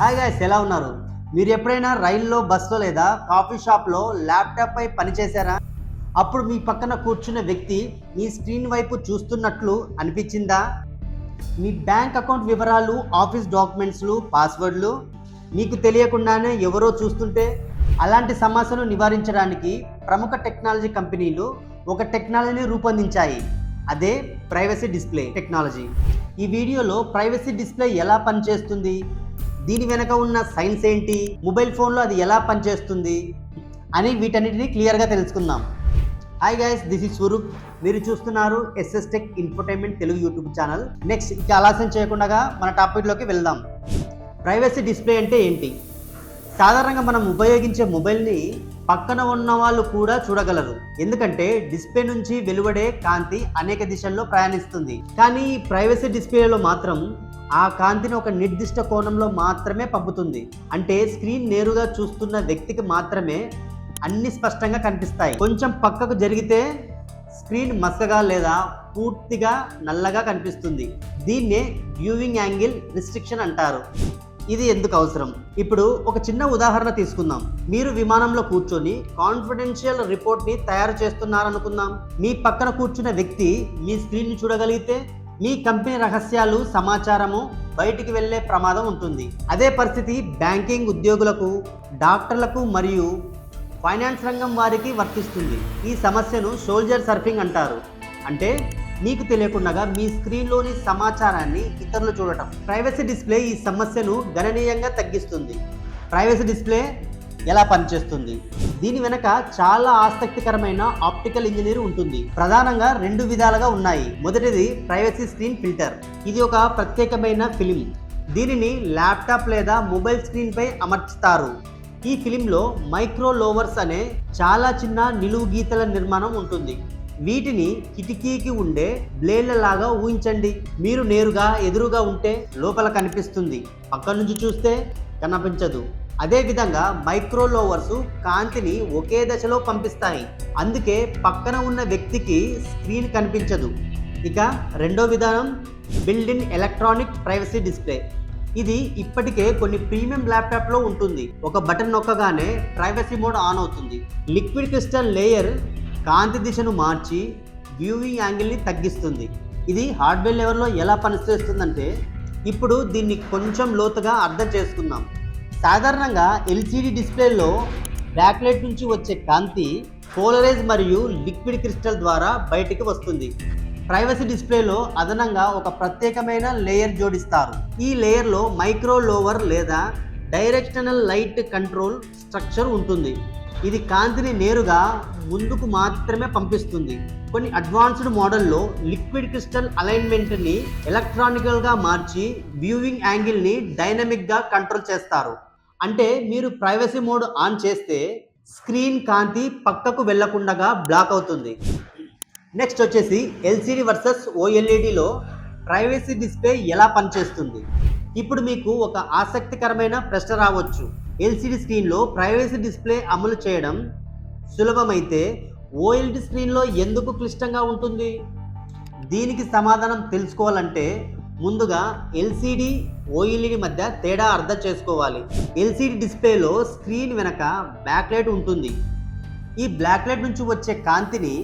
Hi guys, ఎలా ఉన్నారు? మీరు ఎప్పుడైనా రైల్లో, బస్సులో లేదా కాఫీ షాప్లో ల్యాప్టాప్ పై పనిచేశారా? అప్పుడు మీ పక్కన కూర్చున్న వ్యక్తి మీ స్క్రీన్ వైపు చూస్తున్నట్లు అనిపించిందా? మీ బ్యాంక్ అకౌంట్ వివరాలు, ఆఫీస్ డాక్యుమెంట్స్లు, పాస్వర్డ్లు మీకు తెలియకుండానే ఎవరో చూస్తుంటే అలాంటి సమస్యను నివారించడానికి ప్రముఖ టెక్నాలజీ కంపెనీలు ఒక టెక్నాలజీని రూపొందించాయి. అదే ప్రైవసీ డిస్ప్లే టెక్నాలజీ. ఈ వీడియోలో ప్రైవసీ డిస్ప్లే ఎలా పనిచేస్తుంది, దీని వెనక ఉన్న సైన్స్ ఏంటి, మొబైల్ ఫోన్లో అది ఎలా పనిచేస్తుంది అని వీటన్నిటిని క్లియర్గా తెలుసుకుందాం. Hi guys, this is Swaroop. మీరు చూస్తున్నారు SS tech infotainment Telugu YouTube channel. Next ఇక ఆలస్యం చేయకుండా మన టాపిక్లోకి వెళ్దాం. ప్రైవసీ డిస్ప్లే అంటే ఏంటి? సాధారణంగా మనం ఉపయోగించే మొబైల్ని పక్కన ఉన్న వాళ్ళు కూడా చూడగలరు, ఎందుకంటే డిస్ప్లే నుంచి వెలువడే కాంతి అనేక దిశల్లో ప్రయాణిస్తుంది. కానీ ఈ ప్రైవసీ డిస్ప్లేలో మాత్రం ఆ కాంతిని ఒక నిర్దిష్ట కోణంలో మాత్రమే పంపుతుంది. అంటే స్క్రీన్ నేరుగా చూస్తున్న వ్యక్తికి మాత్రమే అన్ని స్పష్టంగా కనిపిస్తాయి. కొంచెం పక్కకు జరిగితే స్క్రీన్ మసకగా లేదా పూర్తిగా నల్లగా కనిపిస్తుంది. దీన్నే వ్యూవింగ్ యాంగిల్ రిస్ట్రిక్షన్ అంటారు. ఇది ఎందుకు అవసరం? ఇప్పుడు ఒక చిన్న ఉదాహరణ తీసుకుందాం. మీరు విమానంలో కూర్చొని కాన్ఫిడెన్షియల్ రిపోర్ట్ని తయారు చేస్తున్నారనుకుందాం. మీ పక్కన కూర్చున్న వ్యక్తి మీ స్క్రీన్ని చూడగలిగితే మీ కంపెనీ రహస్యాలు, సమాచారము బయటికి వెళ్లే ప్రమాదం ఉంటుంది. అదే పరిస్థితి బ్యాంకింగ్ ఉద్యోగులకు, డాక్టర్లకు మరియు ఫైనాన్స్ రంగం వారికి వర్తిస్తుంది. ఈ సమస్యను సోల్జర్ సర్ఫింగ్ అంటారు. అంటే మీకు తెలియకుండా మీ స్క్రీన్లోని సమాచారాన్ని ఇతరులు చూడటం. ప్రైవసీ డిస్ప్లే ఈ సమస్యను గణనీయంగా తగ్గిస్తుంది. ప్రైవసీ డిస్ప్లే ఎలా పనిచేస్తుంది? దీని వెనక చాలా ఆసక్తికరమైన ఆప్టికల్ ఇంజనీర్ ఉంటుంది. ప్రధానంగా రెండు విధాలుగా ఉన్నాయి. మొదటిది ప్రైవసీ స్క్రీన్ ఫిల్టర్. ఇది ఒక ప్రత్యేకమైన ఫిలిం. దీనిని ల్యాప్టాప్ లేదా మొబైల్ స్క్రీన్ పై అమర్చుతారు. ఈ ఫిలింలో మైక్రో లోవర్స్ అనే చాలా చిన్న నిలువు గీతల నిర్మాణం ఉంటుంది. వీటిని కిటికీకి ఉండే బ్లేడ్ల లాగా ఊహించండి. మీరు నేరుగా ఎదురుగా ఉంటే లోపల కనిపిస్తుంది, పక్క నుంచి చూస్తే కనిపించదు. అదేవిధంగా మైక్రో లోవర్స్ కాంతిని ఒకే దశలో పంపిస్తాయి, అందుకే పక్కన ఉన్న వ్యక్తికి స్క్రీన్ కనిపించదు. ఇక రెండో విధానం build in electronic privacy display. ఇది ఇప్పటికే కొన్ని ప్రీమియం ల్యాప్టాప్లో ఉంటుంది. ఒక బటన్ నొక్కగానే ప్రైవసీ మోడ్ ఆన్ అవుతుంది. లిక్విడ్ క్రిస్టల్ లేయర్ కాంతి దిశను మార్చి వ్యూవింగ్ యాంగిల్ని తగ్గిస్తుంది. ఇది హార్డ్వేర్ లెవెల్లో ఎలా పనిచేస్తుందంటే, ఇప్పుడు దీన్ని కొంచెం లోతుగా అర్థం చేసుకుందాం. సాధారణంగా ఎల్సిడి డిస్ప్లేలో బ్యాక్లైట్ నుంచి వచ్చే కాంతి పోలరైజ్ మరియు లిక్విడ్ క్రిస్టల్ ద్వారా బయటికి వస్తుంది. ప్రైవసీ డిస్ప్లేలో అదనంగా ఒక ప్రత్యేకమైన లేయర్ జోడిస్తారు. ఈ లేయర్లో మైక్రో లోవర్ లేదా డైరెక్షనల్ లైట్ కంట్రోల్ స్ట్రక్చర్ ఉంటుంది. ఇది కాంతిని నేరుగా ముందుకు మాత్రమే పంపిస్తుంది. కొన్ని అడ్వాన్స్డ్ మోడల్లో లిక్విడ్ క్రిస్టల్ అలైన్మెంట్ని ఎలక్ట్రానికల్గా మార్చి వ్యూవింగ్ యాంగిల్ని డైనమిక్గా కంట్రోల్ చేస్తారు. అంటే మీరు ప్రైవసీ మోడ్ ఆన్ చేస్తే స్క్రీన్ కాంతి పక్కకు వెళ్లకుండా బ్లాక్ అవుతుంది. నెక్స్ట్ వచ్చేసి ఎల్సిడి వర్సెస్ ఓఎల్ఈడిలో ప్రైవసీ డిస్ప్లే ఎలా పనిచేస్తుంది? ఇప్పుడు మీకు ఒక ఆసక్తికరమైన ప్రశ్న రావచ్చు. ఎల్సిడి స్క్రీన్లో ప్రైవసీ డిస్ప్లే అమలు చేయడం సులభమైతే ఓఎల్ఈడి స్క్రీన్లో ఎందుకు క్లిష్టంగా ఉంటుంది? దీనికి సమాధానం తెలుసుకోవాలంటే ముందుగా ఎల్సిడి, ఓఎల్ఈడి మధ్య తేడా అర్థం చేసుకోవాలి. ఎల్సిడి డిస్ప్లేలో స్క్రీన్ వెనక బ్యాక్లైట్ ఉంటుంది. ఈ బ్లాక్లైట్ నుంచి వచ్చే కాంతిని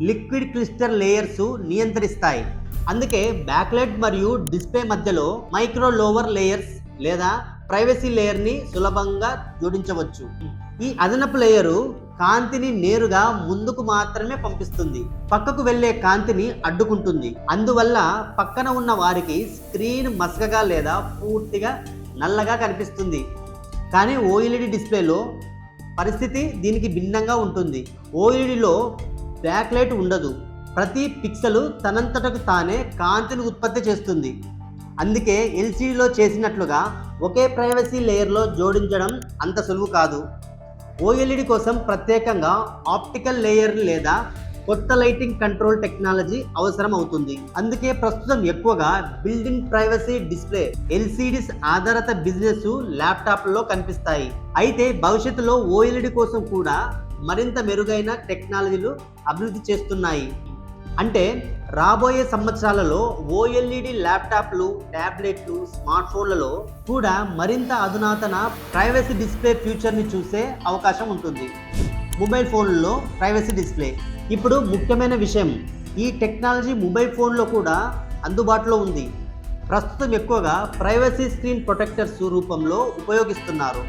లిక్విడ్ క్రిస్టల్ లేయర్స్ నియంత్రిస్తాయి. అందుకే బ్యాక్లైట్ మరియు డిస్ప్లే మధ్యలో మైక్రో లోవర్ లేయర్స్ లేదా ప్రైవసీ లేయర్ని సులభంగా జోడించవచ్చు. ఈ అదనపు లేయరు కాంతిని నేరుగా ముందుకు మాత్రమే పంపిస్తుంది, పక్కకు వెళ్లే కాంతిని అడ్డుకుంటుంది. అందువల్ల పక్కన ఉన్న వారికి స్క్రీన్ మసకగా లేదా పూర్తిగా నల్లగా కనిపిస్తుంది. కానీ ఓఎల్ఈడి డిస్ప్లేలో పరిస్థితి దీనికి భిన్నంగా ఉంటుంది. ఓఎల్ఈడిలో బ్యాక్లైట్ ఉండదు. ప్రతి పిక్సెల్ తనంతటకు తానే కాంతిని ఉత్పత్తి చేస్తుంది. అందుకే ఎల్సిడిలో చేసినట్లుగా ఒకే ప్రైవసీ లేయర్లో జోడించడం అంత సులువు కాదు. ఓఎల్ఈడి కోసం ప్రత్యేకంగా ఆప్టికల్ లేయర్ లేదా కొత్త లైటింగ్ కంట్రోల్ టెక్నాలజీ అవసరం అవుతుంది. అందుకే ప్రస్తుతం ఎక్కువగా బిల్డ్ ఇన్ ప్రైవసీ డిస్ప్లే ఎల్సిడిస్ ఆధారిత బిజినెస్ ల్యాప్టాప్లలో కనిపిస్తాయి. అయితే భవిష్యత్తులో ఓఎల్ఈడి కోసం కూడా మరింత మెరుగైన టెక్నాలజీలు అభివృద్ధి చేస్తున్నాయి. అంటే రాబోయే సంవత్సరాలలో ఓఎల్ఈడి ల్యాప్టాప్లు, ట్యాబ్లెట్లు, స్మార్ట్ ఫోన్లలో కూడా మరింత అధునాతన ప్రైవసీ డిస్ప్లే ఫ్యూచర్ని చూసే అవకాశం ఉంటుంది. మొబైల్ ఫోన్లలో ప్రైవసీ డిస్ప్లే ఇప్పుడు ముఖ్యమైన విషయం. ఈ టెక్నాలజీ మొబైల్ ఫోన్లో కూడా అందుబాటులో ఉంది. ప్రస్తుతం ఎక్కువగా ప్రైవసీ స్క్రీన్ ప్రొటెక్టర్స్ రూపంలో ఉపయోగిస్తున్నారు.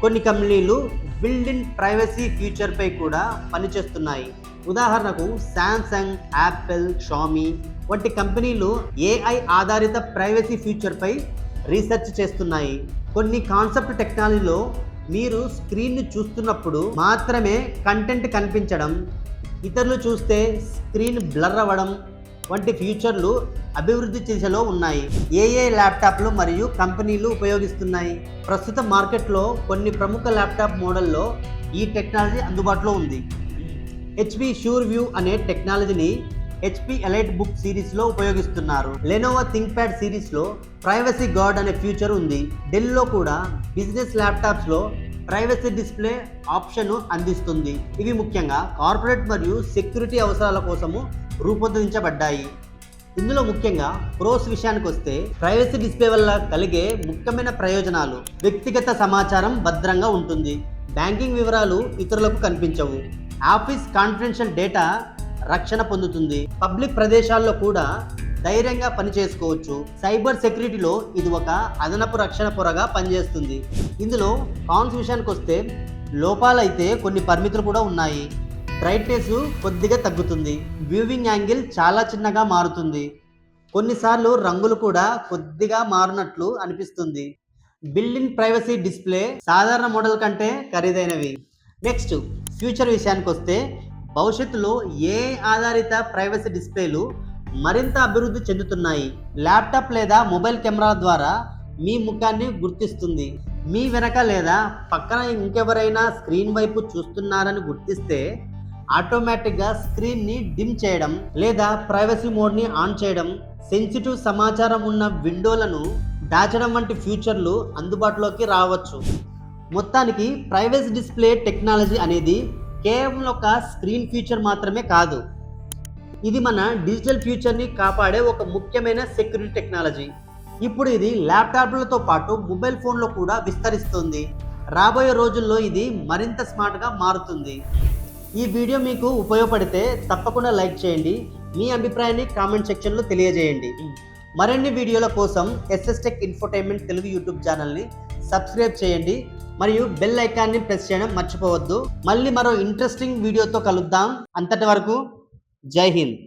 కొన్ని కంపెనీలు బిల్డ్ ఇన్ ప్రైవసీ ఫీచర్పై కూడా పనిచేస్తున్నాయి. ఉదాహరణకు శాంసంగ్, యాపిల్, షామీ వంటి కంపెనీలు ఏఐ ఆధారిత ప్రైవసీ ఫీచర్పై రీసెర్చ్ చేస్తున్నాయి. కొన్ని కాన్సెప్ట్ టెక్నాలజీలో మీరు స్క్రీన్ను చూస్తున్నప్పుడు మాత్రమే కంటెంట్ కనిపించడం, ఇతరులు చూస్తే స్క్రీన్ బ్లర్ అవ్వడం వంటి ఫీచర్లు అభివృద్ధి దిశలో ఉన్నాయి. ఏఏ ల్యాప్టాప్లు మరియు కంపెనీలు ఉపయోగిస్తున్నాయి. ప్రస్తుత మార్కెట్లో కొన్ని ప్రముఖ ల్యాప్టాప్ మోడల్లో ఈ టెక్నాలజీ అందుబాటులో ఉంది. హెచ్పి షూర్ వ్యూ అనే టెక్నాలజీని హెచ్పి ఎలైట్ బుక్ సిరీస్లో ఉపయోగిస్తున్నారు. లెనోవో థింక్ప్యాడ్ సిరీస్లో ప్రైవసీ గార్డ్ అనే ఫీచర్ ఉంది. డెల్లో కూడా బిజినెస్ ల్యాప్టాప్స్లో ప్రైవసీ డిస్ప్లే ఆప్షన్ అందిస్తుంది. ఇవి ముఖ్యంగా కార్పొరేట్ మరియు సెక్యూరిటీ అవసరాల కోసము రూపొందించబడ్డాయి. ఇందులో ముఖ్యంగా ప్రోస్ విషయానికి వస్తే ప్రైవసీ డిస్ప్లే వల్ల కలిగే ముఖ్యమైన ప్రయోజనాలు: వ్యక్తిగత సమాచారం భద్రంగా ఉంటుంది, బ్యాంకింగ్ వివరాలు ఇతరులకు కనిపించవు, ఆఫీస్ కాన్ఫిడెన్షియల్ డేటా రక్షణ పొందుతుంది, పబ్లిక్ ప్రదేశాల్లో కూడా ధైర్యంగా పనిచేసుకోవచ్చు. సైబర్ సెక్యూరిటీలో ఇది ఒక అదనపు రక్షణ పొరగా పనిచేస్తుంది. ఇందులో కాన్స్ విషయానికి వస్తే లోపాలైతే కొన్ని పరిమితులు కూడా ఉన్నాయి. బ్రైట్నెస్ కొద్దిగా తగ్గుతుంది, వ్యూవింగ్ యాంగిల్ చాలా చిన్నగా మారుతుంది, కొన్నిసార్లు రంగులు కూడా కొద్దిగా మారినట్లు అనిపిస్తుంది. బిల్డ్ ఇన్ ప్రైవసీ డిస్ప్లే సాధారణ మోడల్ కంటే ఖరీదైనవి. నెక్స్ట్ ఫ్యూచర్ విషయానికి వస్తే భవిష్యత్తులో ఏఐ ఆధారిత ప్రైవసీ డిస్ప్లేలు మరింత అభివృద్ధి చెందుతున్నాయి. ల్యాప్టాప్ లేదా మొబైల్ కెమెరా ద్వారా మీ ముఖాన్ని గుర్తిస్తుంది. మీ వెనక లేదా పక్కన ఇంకెవరైనా స్క్రీన్ వైపు చూస్తున్నారని గుర్తిస్తే ఆటోమేటిక్గా స్క్రీన్ని డిమ్ చేయడం లేదా ప్రైవసీ మోడ్ని ఆన్ చేయడం, సెన్సిటివ్ సమాచారం ఉన్న విండోలను దాచడం వంటి ఫీచర్లు అందుబాటులోకి రావచ్చు. మొత్తానికి ప్రైవసీ డిస్ప్లే టెక్నాలజీ అనేది కేవలం ఒక స్క్రీన్ ఫీచర్ మాత్రమే కాదు. ఇది మన డిజిటల్ ఫ్యూచర్ని కాపాడే ఒక ముఖ్యమైన సెక్యూరిటీ టెక్నాలజీ. ఇప్పుడు ఇది ల్యాప్టాప్లతో పాటు మొబైల్ ఫోన్లో కూడా విస్తరిస్తుంది. రాబోయే రోజుల్లో ఇది మరింత స్మార్ట్గా మారుతుంది. ఈ వీడియో మీకు ఉపయోగపడితే తప్పకుండా లైక్ చేయండి. మీ అభిప్రాయాన్ని కామెంట్ సెక్షన్లో తెలియజేయండి. మరిన్ని వీడియోల కోసం SS tech infotainment Telugu YouTube ఛానల్ని సబ్స్క్రైబ్ చేయండి మరియు బెల్ ఐకాన్ని ప్రెస్ చేయడం మర్చిపోవద్దు. మళ్ళీ మరో ఇంట్రెస్టింగ్ వీడియోతో కలుద్దాం. అంతటి వరకు జై హింద్.